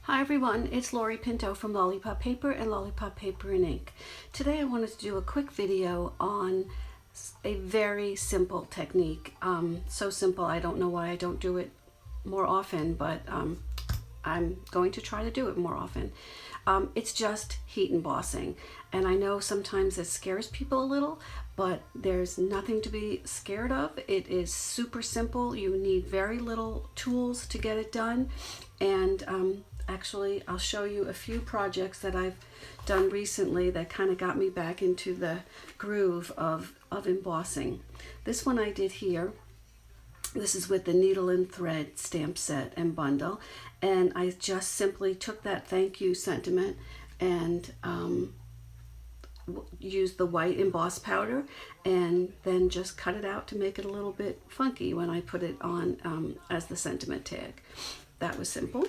Hi everyone, it's Lori Pinto from Lollipop Paper and Lollipop Paper and Ink. Today I wanted to do a quick video on a very simple technique. So simple I don't know why I don't do it more often, but I'm going to try to do it more often. It's just heat embossing, and I know sometimes it scares people a little, but there's nothing to be scared of. It is super simple. You need very little tools to get it done, and actually I'll show you a few projects that I've done recently that kind of got me back into the groove of embossing. This one I did here. This is with the needle and thread stamp set and bundle, and I just simply took that thank you sentiment and used the white emboss powder and then just cut it out to make it a little bit funky when I put it on as the sentiment tag. That was simple.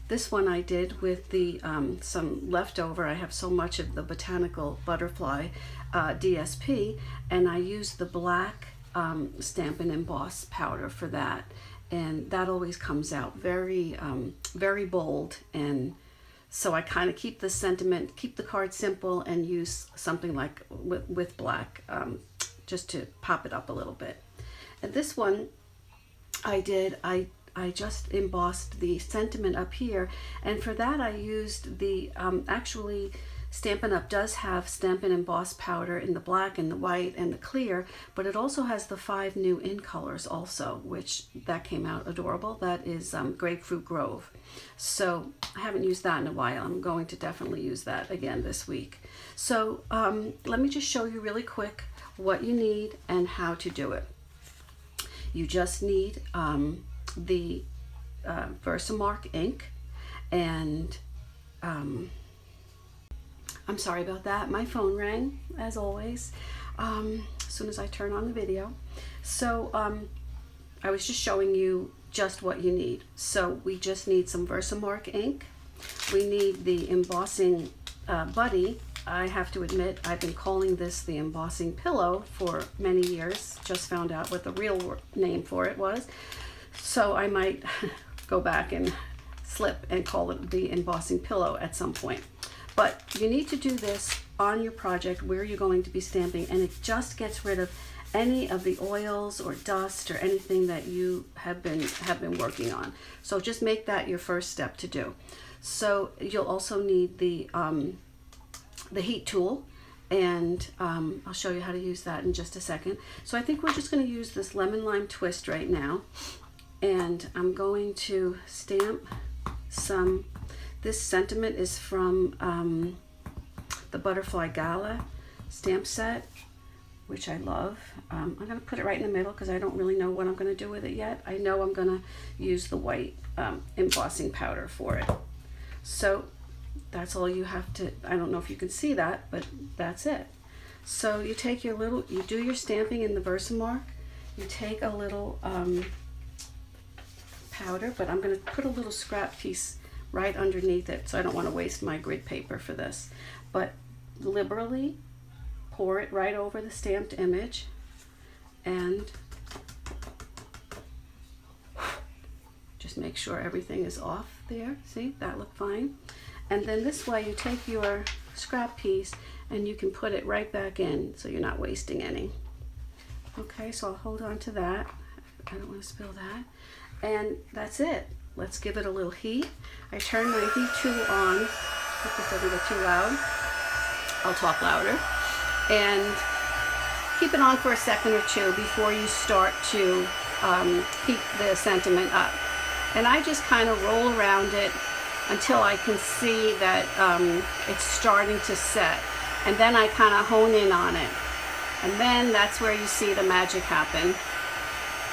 This one I did with the some leftover. I have so much of the botanical butterfly DSP, and I used the black Stampin' Emboss powder for that, and that always comes out very very bold, and so I kind of keep the sentiment, keep the card simple, and use something like with black just to pop it up a little bit. And this one I just embossed the sentiment up here, and for that I used the actually Stampin' Up does have Stampin' Emboss powder in the black and the white and the clear, but it also has the 5 new in colors also, which that came out adorable. That is Grapefruit Grove. So I haven't used that in a while. I'm going to definitely use that again this week. So let me just show you really quick what you need and how to do it. You just need the Versamark ink, and I'm sorry about that, my phone rang as always as soon as I turn on the video. So I was just showing you just what you need. So we just need some Versamark ink. We need the embossing buddy. I have to admit, I've been calling this the embossing pillow for many years. Just found out what the real name for it was. So I might go back and slip and call it the embossing pillow at some point. But you need to do this on your project where you're going to be stamping, and it just gets rid of any of the oils or dust or anything that you have been working on. So just make that your first step to do. So you'll also need the heat tool, and I'll show you how to use that in just a second. So I think we're just going to use this lemon lime twist right now, and I'm going to stamp some. This sentiment is from the Butterfly Gala stamp set, which I love. I'm going to put it right in the middle because I don't really know what I'm going to do with it yet. I know I'm going to use the white embossing powder for it. So that's all you have to, I don't know if you can see that, but that's it. So you take your little, you do your stamping in the Versamark, you take a little powder, but I'm going to put a little scrap piece right underneath it, so I don't want to waste my grid paper for this. But liberally pour it right over the stamped image, and just make sure everything is off there. See, that looked fine. And then this way you take your scrap piece and you can put it right back in, so you're not wasting any. Okay, so I'll hold on to that. I don't want to spill that. And that's it. Let's give it a little heat. I turn my heat tool on. Hope this doesn't get too loud. I'll talk louder. And keep it on for a second or two before you start to heat the sentiment up. And I just kind of roll around it until I can see that it's starting to set. And then I kind of hone in on it. And then that's where you see the magic happen.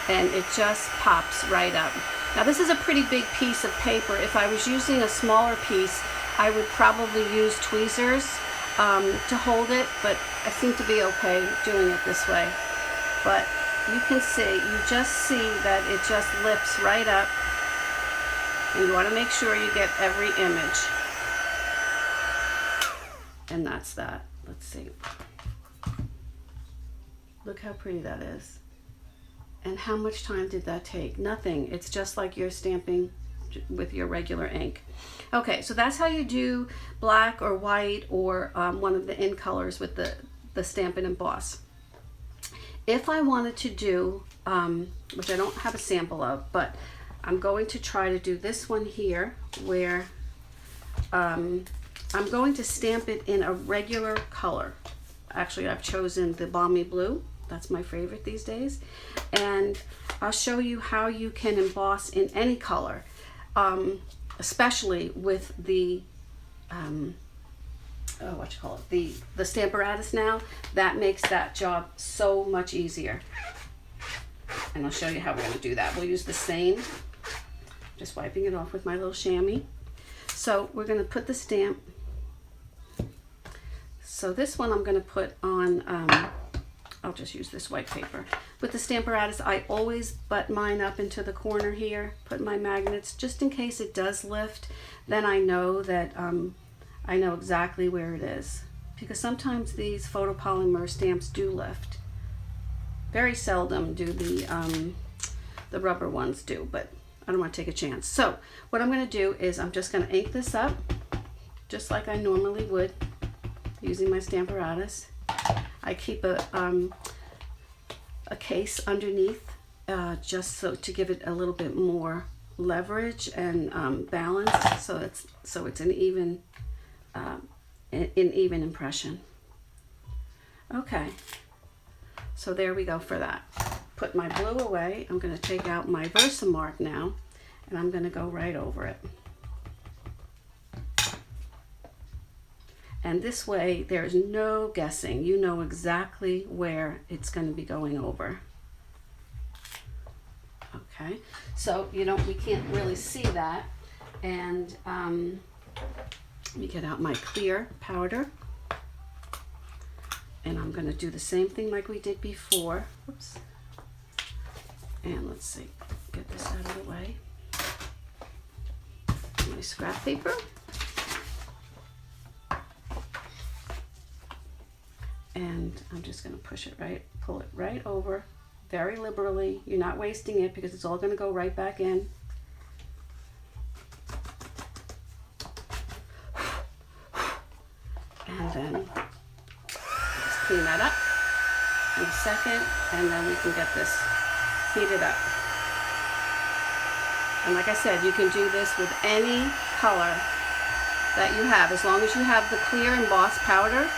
And it just pops right up. Now this is a pretty big piece of paper. If I was using a smaller piece, I would probably use tweezers to hold it, but I seem to be okay doing it this way. But you can see, you just see that it just lifts right up, and you want to make sure you get every image. And that's that. Let's see. Look how pretty that is. And how much time did that take? Nothing. It's just like you're stamping with your regular ink. Okay, so that's how you do black or white or one of the in colors with the Stampin' Emboss. If I wanted to do, which I don't have a sample of, but I'm going to try to do this one here where I'm going to stamp it in a regular color. Actually, I've chosen the Balmy Blue. That's my favorite these days. And I'll show you how you can emboss in any color, especially with the, the Stamparatus now. That makes that job so much easier. And I'll show you how we're going to do that. We'll use the same, just wiping it off with my little chamois. So we're going to put the stamp. So this one I'm going to put on, I'll just use this white paper. With the Stamparatus, I always butt mine up into the corner here, put my magnets, just in case it does lift. Then I know that, I know exactly where it is. Because sometimes these photopolymer stamps do lift. Very seldom do the rubber ones do, but I don't want to take a chance. So what I'm going to do is I'm just going to ink this up, just like I normally would, using my Stamparatus. I keep a case underneath just so to give it a little bit more leverage and balance, so it's an even impression. Okay, so there we go for that. Put my blue away. I'm going to take out my Versamark now, and I'm going to go right over it. And this way, there's no guessing. You know exactly where it's going to be going over. Okay, so we can't really see that. And let me get out my clear powder. And I'm going to do the same thing like we did before. Oops. And let's see, get this out of the way. My scrap paper. And I'm just going to pull it right over very liberally. You're not wasting it because it's all going to go right back in. And then just clean that up in a second, and then we can get this heated up. And like I said, you can do this with any color that you have, as long as you have the clear embossed powder.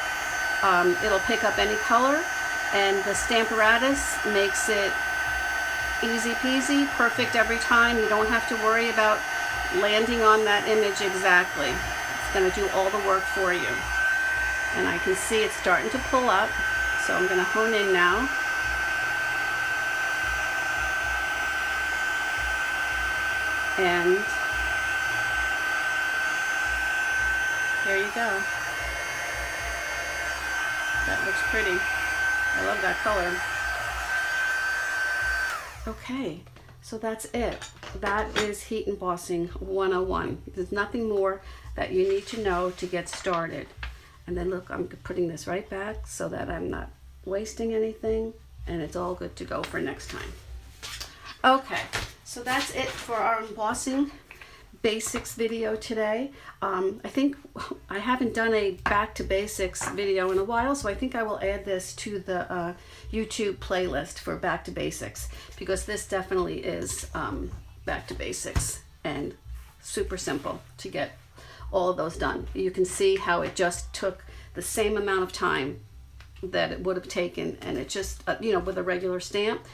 It'll pick up any color, and the Stamparatus makes it easy peasy, perfect every time. You don't have to worry about landing on that image exactly. It's going to do all the work for you. And I can see it's starting to pull up, so I'm going to hone in now. And there you go. That looks pretty. I love that color. Okay, so that's it. That is heat embossing 101. There's nothing more that you need to know to get started. And then look, I'm putting this right back so that I'm not wasting anything, and it's all good to go for next time. Okay, so that's it for our embossing basics video today. I think I haven't done a back to basics video in a while, so I think I will add this to the YouTube playlist for back to basics, because this definitely is back to basics and super simple to get all of those done. You can see how it just took the same amount of time that it would have taken, and it just with a regular stamp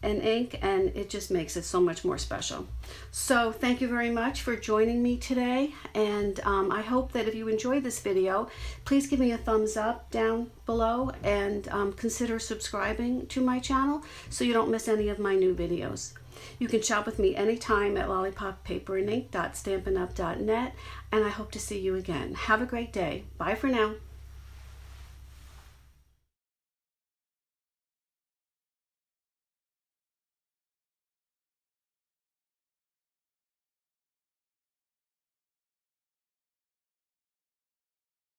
and ink, and it just makes it so much more special. So thank you very much for joining me today, and I hope that if you enjoyed this video, please give me a thumbs up down below, and consider subscribing to my channel so you don't miss any of my new videos. You can shop with me anytime at lollipoppaperandink.stampinup.net, and I hope to see you again. Have a great day. Bye for now.